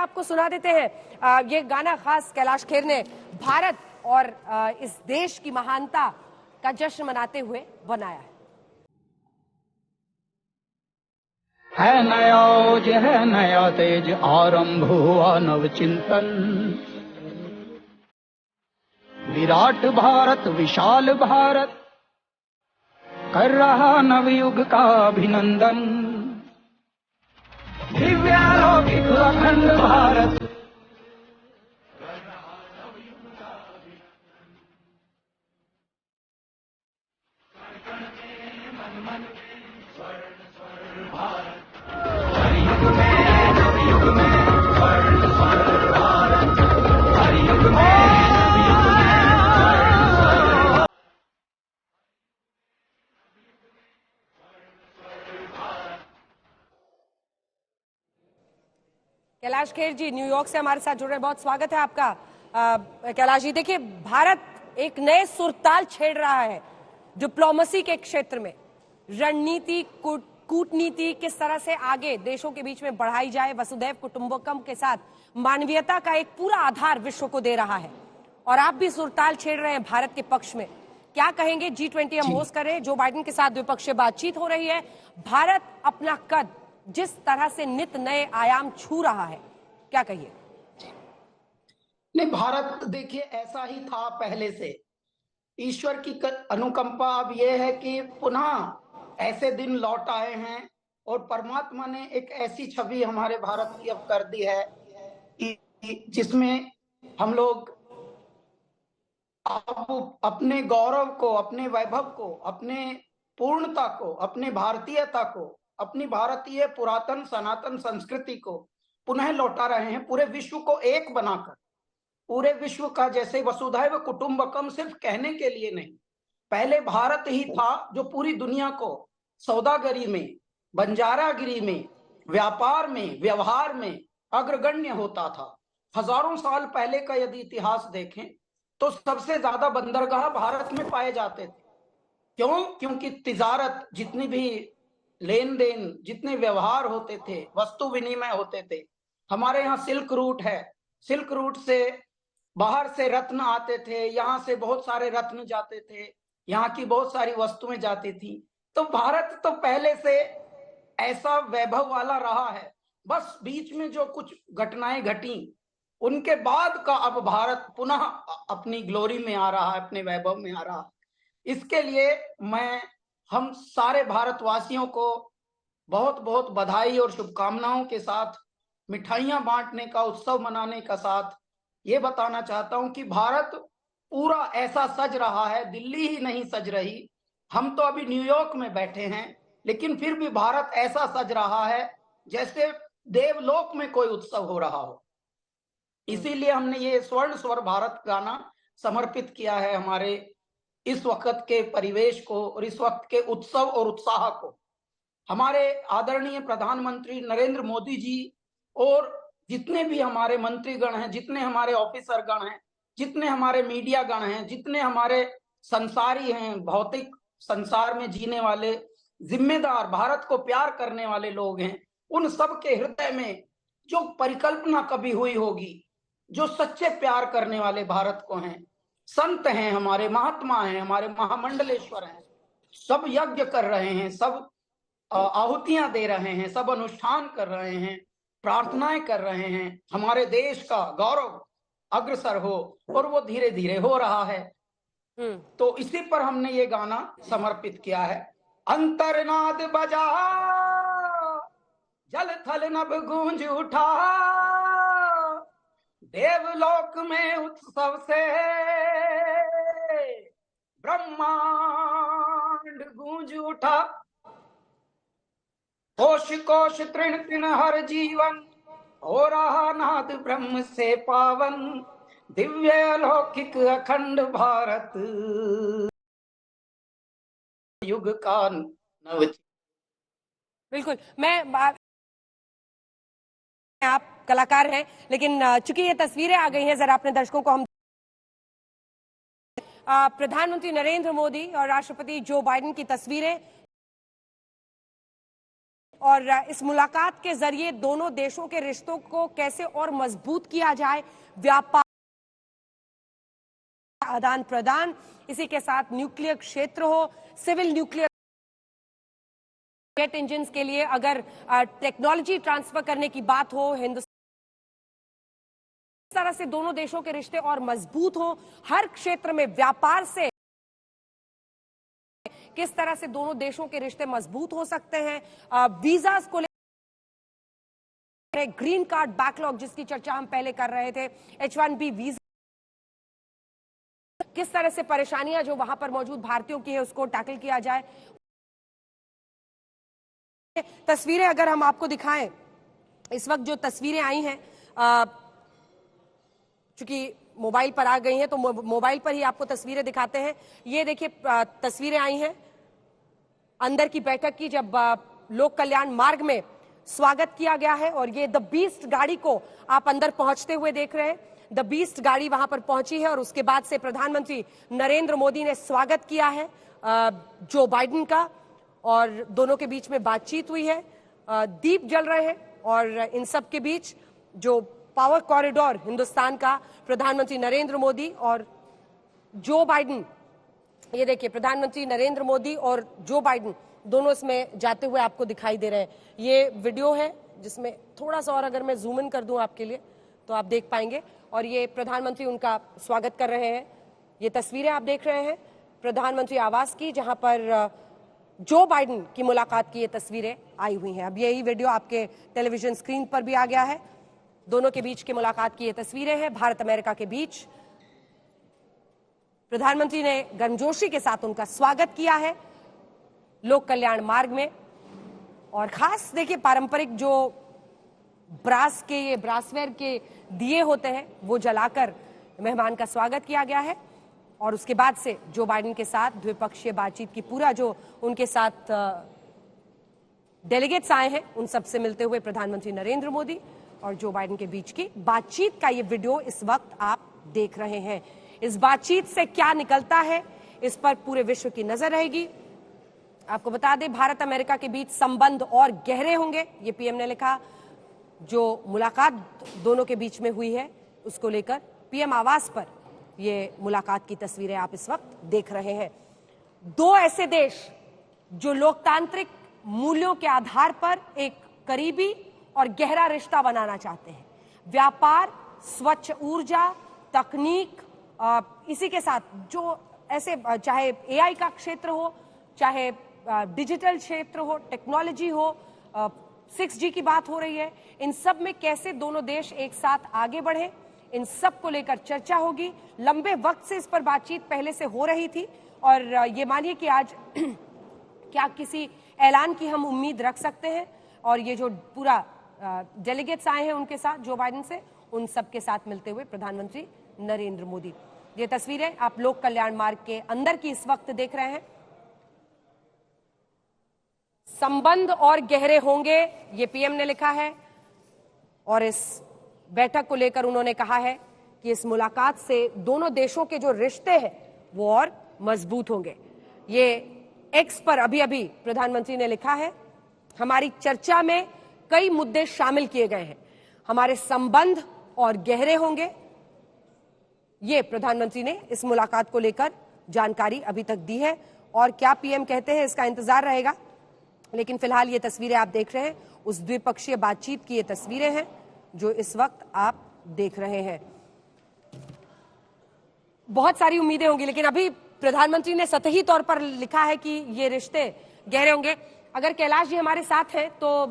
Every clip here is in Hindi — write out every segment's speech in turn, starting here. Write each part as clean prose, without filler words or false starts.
आपको सुना देते हैं। ये गाना खास कैलाश खेर ने भारत और इस देश की महानता का जश्न मनाते हुए बनाया है नया ओज है नया तेज, आरंभ हुआ नव चिंतन। विराट भारत विशाल भारत कर रहा नवयुग का अभिनंदन। दिव्यालौकिक अखंड भारत कैलाश खेर जी न्यूयॉर्क से हमारे साथ जुड़ रहे, बहुत स्वागत है आपका। कैलाश जी, देखिए भारत एक नए सुरताल छेड़ रहा है डिप्लोमेसी के क्षेत्र में। रणनीति कूटनीति किस तरह से आगे देशों के बीच में बढ़ाई जाए, वसुधैव कुटुंबकम के साथ मानवीयता का एक पूरा आधार विश्व को दे रहा है, और आप भी सुरताल छेड़ रहे हैं भारत के पक्ष में। क्या कहेंगे? G20 हम होस्ट करें, जो बाइडेन के साथ द्विपक्षीय बातचीत हो रही है, भारत अपना कद जिस तरह से नित नए आयाम छू रहा है, क्या कहिए? नहीं, भारत देखिए ऐसा ही था पहले से। ईश्वर की अनुकंपा अब यह है कि पुनः ऐसे दिन लौट आए हैं और परमात्मा ने एक ऐसी छवि हमारे भारत की अब कर दी है कि जिसमें हम लोग अब अपने गौरव को, अपने वैभव को, अपने पूर्णता को, अपने भारतीयता को, अपनी भारतीय पुरातन सनातन संस्कृति को पुनः लौटा रहे हैं, पूरे विश्व को एक बनाकर। पूरे विश्व का जैसे वसुधैव कुटुंबकम सिर्फ कहने के लिए नहीं, पहले भारत ही था जो पूरी दुनिया को सौदागरी में, बंजारागिरी में, व्यापार में, व्यवहार में अग्रगण्य होता था। हजारों साल पहले का यदि इतिहास देखें तो सबसे ज्यादा बंदरगाह भारत में पाए जाते थे। क्यों? क्योंकि तिजारत, जितनी भी लेन देन, जितने व्यवहार होते थे, वस्तु विनिमय होते थे। हमारे यहाँ सिल्क रूट है, सिल्क रूट से बाहर से रत्न आते थे, यहाँ से बहुत सारे रत्न जाते थे, यहाँ की बहुत सारी वस्तुएं जाती थी। तो भारत तो पहले से ऐसा वैभव वाला रहा है, बस बीच में जो कुछ घटनाएं घटी उनके बाद का अब भारत पुनः अपनी ग्लोरी में आ रहा है, अपने वैभव में आ रहा है। इसके लिए मैं हम सारे भारतवासियों को बहुत बहुत बधाई और शुभकामनाओं के साथ, मिठाइयां बांटने का, उत्सव मनाने का साथ ये बताना चाहता हूं कि भारत पूरा ऐसा सज रहा है, दिल्ली ही नहीं सज रही। हम तो अभी न्यूयॉर्क में बैठे हैं, लेकिन फिर भी भारत ऐसा सज रहा है जैसे देवलोक में कोई उत्सव हो रहा हो। इसीलिए हमने ये स्वर्ण स्वर भारत गाना समर्पित किया है हमारे इस वक्त के परिवेश को और इस वक्त के उत्सव और उत्साह को। हमारे आदरणीय प्रधानमंत्री नरेंद्र मोदी जी और जितने भी हमारे मंत्रीगण हैं, जितने हमारे ऑफिसर गण हैं, जितने हमारे मीडिया गण हैं, जितने हमारे संसारी हैं, भौतिक संसार में जीने वाले जिम्मेदार, भारत को प्यार करने वाले लोग हैं, उन सब के हृदय में जो परिकल्पना कभी हुई होगी, जो सच्चे प्यार करने वाले भारत को हैं, संत हैं, हमारे महात्मा हैं, हमारे महामंडलेश्वर हैं, सब यज्ञ कर रहे हैं, सब आहुतियां दे रहे हैं, सब अनुष्ठान कर रहे हैं, प्रार्थनाएं कर रहे हैं, हमारे देश का गौरव अग्रसर हो, और वो धीरे धीरे हो रहा है। तो इसी पर हमने ये गाना समर्पित किया है। अंतरनाद बजा, जल थल नभ गूंज उठा, देवलोक में उत्सव से ब्रह्मांड गूंज उठा। कोश कोश तृण तृण हर जीवन, हो रहा नाद ब्रह्म से पावन, दिव्य अलौकिक अखंड भारत युग का नव। बिल्कुल, आप कलाकार हैं, लेकिन चूंकि ये तस्वीरें आ गई हैं, जरा अपने दर्शकों को हम प्रधानमंत्री नरेंद्र मोदी और राष्ट्रपति जो बाइडेन की तस्वीरें और इस मुलाकात के जरिए दोनों देशों के रिश्तों को कैसे और मजबूत किया जाए, व्यापार, आदान प्रदान, इसी के साथ न्यूक्लियर क्षेत्र हो, सिविल न्यूक्लियर जेट इंजन के लिए अगर टेक्नोलॉजी ट्रांसफर करने की बात हो, हिंदुस्तान इस तरह से दोनों देशों के रिश्ते और मजबूत हो, हर क्षेत्र में व्यापार से किस तरह से दोनों देशों के रिश्ते मजबूत हो सकते हैं, वीजास को लेकर ग्रीन कार्ड बैकलॉग जिसकी चर्चा हम पहले कर रहे थे, H1B वीजा, किस तरह से परेशानियां जो वहां पर मौजूद भारतीयों की है उसको टैकल किया जाए। तस्वीरें अगर हम आपको दिखाएं, इस वक्त जो तस्वीरें आई हैं, चूंकि मोबाइल पर आ गई हैं तो मोबाइल पर ही आपको तस्वीरें दिखाते हैं। ये देखिए तस्वीरें आई हैं अंदर की बैठक की, जब लोक कल्याण मार्ग में स्वागत किया गया है और ये द बीस्ट गाड़ी को आप अंदर पहुंचते हुए देख रहे हैं। द बीस्ट गाड़ी वहां पर पहुंची है और उसके बाद से प्रधानमंत्री नरेंद्र मोदी ने स्वागत किया है जो बाइडेन का, और दोनों के बीच में बातचीत हुई है, दीप जल रहे हैं और इन सब के बीच जो पावर कॉरिडोर हिंदुस्तान का, प्रधानमंत्री नरेंद्र मोदी और जो बाइडेन, ये देखिए प्रधानमंत्री नरेंद्र मोदी और जो बाइडेन दोनों इसमें जाते हुए आपको दिखाई दे रहे हैं। ये वीडियो है जिसमें थोड़ा सा और अगर मैं जूम इन कर दूं आपके लिए तो आप देख पाएंगे, और ये प्रधानमंत्री उनका स्वागत कर रहे हैं। ये तस्वीरें आप देख रहे हैं प्रधानमंत्री आवास की, जहां पर जो बाइडेन की मुलाकात की ये तस्वीरें आई हुई हैं। अब यही वीडियो आपके टेलीविजन स्क्रीन पर भी आ गया है। दोनों के बीच की मुलाकात की ये तस्वीरें हैं भारत अमेरिका के बीच। प्रधानमंत्री ने गर्मजोशी के साथ उनका स्वागत किया है लोक कल्याण मार्ग में, और खास देखिए पारंपरिक जो ब्रास के, ये ब्रासवेयर के दिए होते हैं वो जलाकर मेहमान का स्वागत किया गया है। और उसके बाद से जो बाइडेन के साथ द्विपक्षीय बातचीत की पूरा जो उनके साथ डेलीगेट्स आए हैं उन सब से मिलते हुए प्रधानमंत्री नरेंद्र मोदी और जो बाइडेन के बीच की बातचीत का ये वीडियो इस वक्त आप देख रहे हैं। इस बातचीत से क्या निकलता है इस पर पूरे विश्व की नजर रहेगी। आपको बता दें भारत अमेरिका के बीच संबंध और गहरे होंगे, ये पीएम ने लिखा। जो मुलाकात दोनों के बीच में हुई है उसको लेकर पीएम आवास पर ये मुलाकात की तस्वीरें आप इस वक्त देख रहे हैं। दो ऐसे देश जो लोकतांत्रिक मूल्यों के आधार पर एक करीबी और गहरा रिश्ता बनाना चाहते हैं। व्यापार, स्वच्छ ऊर्जा, तकनीक, इसी के साथ जो ऐसे चाहे एआई का क्षेत्र हो, चाहे डिजिटल क्षेत्र हो, टेक्नोलॉजी हो, 6G की बात हो रही है, इन सब में कैसे दोनों देश एक साथ आगे बढ़े, इन सब को लेकर चर्चा होगी। लंबे वक्त से इस पर बातचीत पहले से हो रही थी और ये मानिए कि आज क्या किसी ऐलान की हम उम्मीद रख सकते हैं। और ये जो पूरा डेलीगेट्स आए हैं उनके साथ जो बाइडेन से, उन सब के साथ मिलते हुए प्रधानमंत्री नरेंद्र मोदी। ये तस्वीरें आप लोक कल्याण मार्ग के अंदर की इस वक्त देख रहे हैं। संबंध और गहरे होंगे, ये पीएम ने लिखा है, और इस बैठक को लेकर उन्होंने कहा है कि इस मुलाकात से दोनों देशों के जो रिश्ते हैं वो और मजबूत होंगे। ये एक्स पर अभी अभी प्रधानमंत्री ने लिखा है, हमारी चर्चा में कई मुद्दे शामिल किए गए हैं, हमारे संबंध और गहरे होंगे। ये प्रधानमंत्री ने इस मुलाकात को लेकर जानकारी अभी तक दी है, और क्या पीएम कहते हैं इसका इंतजार रहेगा। लेकिन फिलहाल ये तस्वीरें आप देख रहे हैं उस द्विपक्षीय बातचीत की ये तस्वीरें हैं जो इस वक्त आप देख रहे हैं। बहुत सारी उम्मीदें होंगी, लेकिन अभी प्रधानमंत्री ने सतही तौर पर लिखा है कि ये रिश्ते गहरे होंगे। अगर कैलाश जी हमारे साथ हैं तो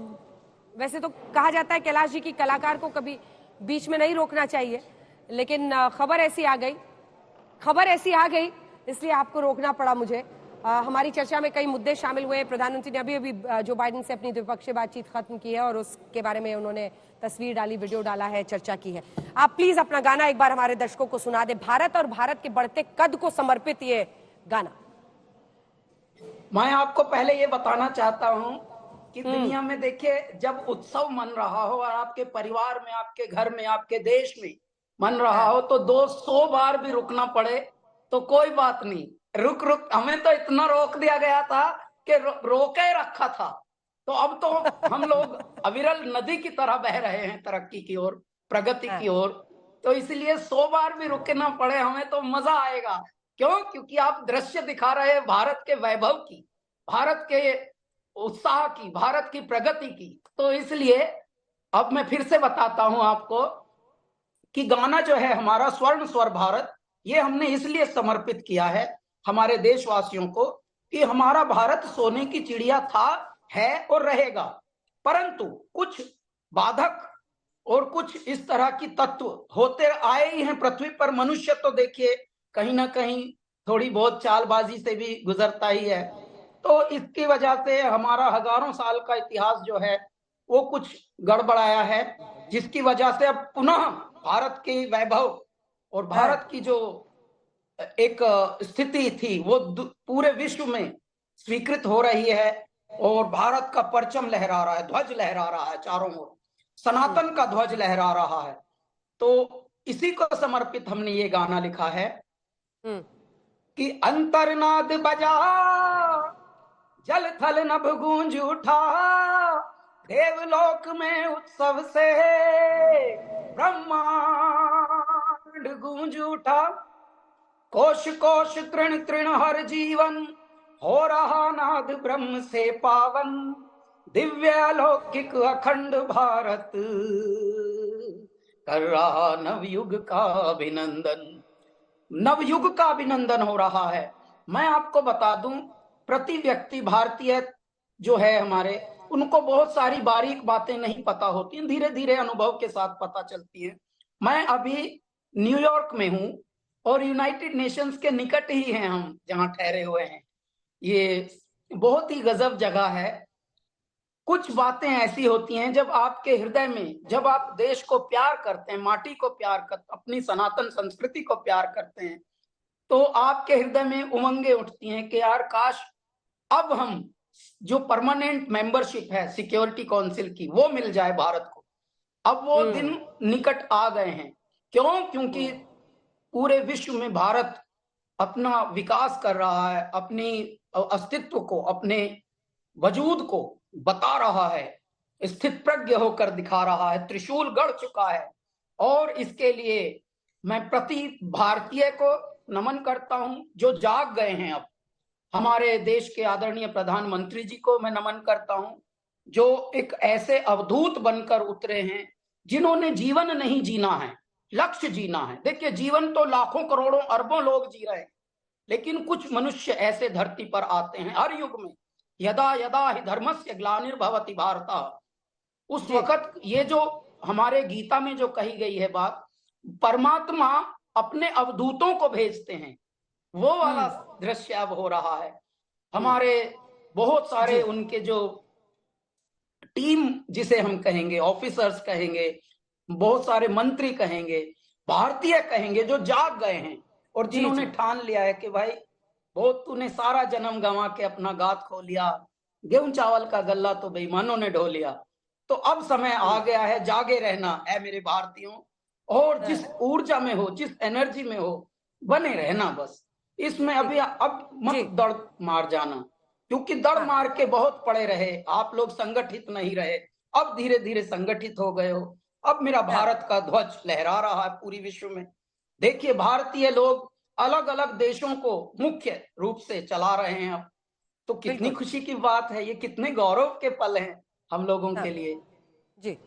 वैसे तो कहा जाता है कैलाश जी की कलाकार को कभी बीच में नहीं रोकना चाहिए, लेकिन खबर ऐसी आ गई इसलिए आपको रोकना पड़ा मुझे। हमारी चर्चा में कई मुद्दे शामिल हुए। प्रधानमंत्री ने अभी अभी जो बाइडेन से अपनी द्विपक्षीय बातचीत खत्म की है और उसके बारे में उन्होंने तस्वीर डाली, वीडियो डाला है, चर्चा की है। आप प्लीज अपना गाना एक बार हमारे दर्शकों को सुना दे, भारत और भारत के बढ़ते कद को समर्पित ये गाना। मैं आपको पहले ये बताना चाहता हूं कि दुनिया में देखिए जब उत्सव मन रहा हो और आपके परिवार में, आपके घर में, आपके देश में मन रहा हो तो 200 बार भी रुकना पड़े तो कोई बात नहीं, रुक हमें तो इतना रोक दिया गया था कि रोके रखा था तो अब तो हम लोग अविरल नदी की तरह बह रहे हैं तरक्की की ओर, प्रगति की ओर। तो इसलिए 100 बार भी रुकना पड़े हमें तो मजा आएगा। क्यों? क्योंकि आप दृश्य दिखा रहे हैं भारत के वैभव की, भारत के उत्साह की, भारत की प्रगति की। तो इसलिए अब मैं फिर से बताता हूं आपको कि गाना जो है हमारा स्वर्ण स्वर भारत, ये हमने इसलिए समर्पित किया है हमारे देशवासियों को कि हमारा भारत सोने की चिड़िया था, है और रहेगा। परंतु कुछ बाधक और कुछ इस तरह की तत्व होते आए ही हैं पृथ्वी पर। मनुष्य तो देखिए कहीं ना कहीं थोड़ी बहुत चालबाजी से भी गुजरता ही है। तो इसकी वजह से हमारा हजारों साल का इतिहास जो है वो कुछ गड़बड़ाया है, जिसकी वजह से अब पुनः भारत की वैभव और भारत की जो एक स्थिति थी वो पूरे विश्व में स्वीकृत हो रही है और भारत का परचम लहरा रहा है, ध्वज लहरा रहा है चारों ओर, सनातन का ध्वज लहरा रहा है। तो इसी को समर्पित हमने ये गाना लिखा है कि अंतरनाद बजा, जल थल नभ गूंज उठा, देवलोक में उत्सव से ब्रह्मांड गूंज उठा, कोश कोश तृण तृण हर जीवन, हो रहा नाद ब्रह्म से पावन, दिव्य अलौकिक अखंड भारत कर रहा नवयुग का अभिनंदन। नवयुग का अभिनंदन हो रहा है। मैं आपको बता दूं, प्रति व्यक्ति भारतीय जो है हमारे, उनको बहुत सारी बारीक बातें नहीं पता होती, धीरे धीरे अनुभव के साथ पता चलती है। मैं अभी न्यूयॉर्क में हूं और यूनाइटेड नेशंस के निकट ही हैं हम जहां ठहरे हुए हैं। ये बहुत ही गजब जगह है। कुछ बातें ऐसी होती हैं जब आपके हृदय में, जब आप देश को प्यार करते हैं, माटी को प्यार करते, अपनी सनातन संस्कृति को प्यार करते हैं, तो आपके हृदय में उमंगें उठती हैं कि यार काश अब हम जो परमानेंट मेंबरशिप है सिक्योरिटी काउंसिल की वो मिल जाए भारत को। अब वो दिन निकट आ गए हैं। क्यों? क्योंकि पूरे विश्व में भारत अपना विकास कर रहा है, अपनी अस्तित्व को, अपने वजूद को बता रहा है, स्थित प्रज्ञ होकर दिखा रहा है, त्रिशूल गढ़ चुका है। और इसके लिए मैं प्रति भारतीय को नमन करता हूं जो जाग गए हैं। अब हमारे देश के आदरणीय प्रधानमंत्री जी को मैं नमन करता हूं जो एक ऐसे अवधूत बनकर उतरे हैं जिन्होंने जीवन नहीं जीना है, लक्ष्य जीना है। देखिए जीवन तो लाखों करोड़ों अरबों लोग जी रहे हैं, लेकिन कुछ मनुष्य ऐसे धरती पर आते हैं हर युग में, यदा यदा हि धर्मस्य ग्लानिर्भवति भारत, उस वक्त ये जो हमारे गीता में जो कही गई है बात, परमात्मा अपने अवधूतों को भेजते हैं, वो वाला दृश्य अब हो रहा है। हमारे बहुत सारे उनके जो टीम जिसे हम कहेंगे, ऑफिसर्स कहेंगे, बहुत सारे मंत्री कहेंगे, भारतीय कहेंगे, जो जाग गए हैं और जिन्होंने ठान लिया है कि भाई बहुत तूने सारा जन्म गंवा के अपना गात खो लिया, गेहूं चावल का गल्ला तो बेईमानों ने ढो लिया। तो अब समय आ गया है जागे रहना है मेरे भारतीयों, और जिस ऊर्जा में हो, जिस एनर्जी में हो, बने रहना बस इसमें। अभी अब मत दड़ मार जाना, क्योंकि दड़ मार के बहुत पड़े रहे, आप लोग संगठित नहीं रहे। अब धीरे धीरे संगठित हो गए हो, अब मेरा भारत का ध्वज लहरा रहा है पूरी विश्व में। देखिए भारतीय लोग अलग अलग देशों को मुख्य रूप से चला रहे हैं अब, तो कितनी खुशी की बात है, ये कितने गौरव के पल हैं हम लोगों के लिए। जी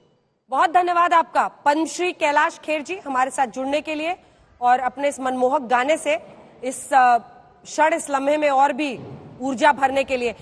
बहुत धन्यवाद आपका पद्मश्री कैलाश खेर जी हमारे साथ जुड़ने के लिए और अपने इस मनमोहक गाने से इस क्षण, इस लम्हे में और भी ऊर्जा भरने के लिए।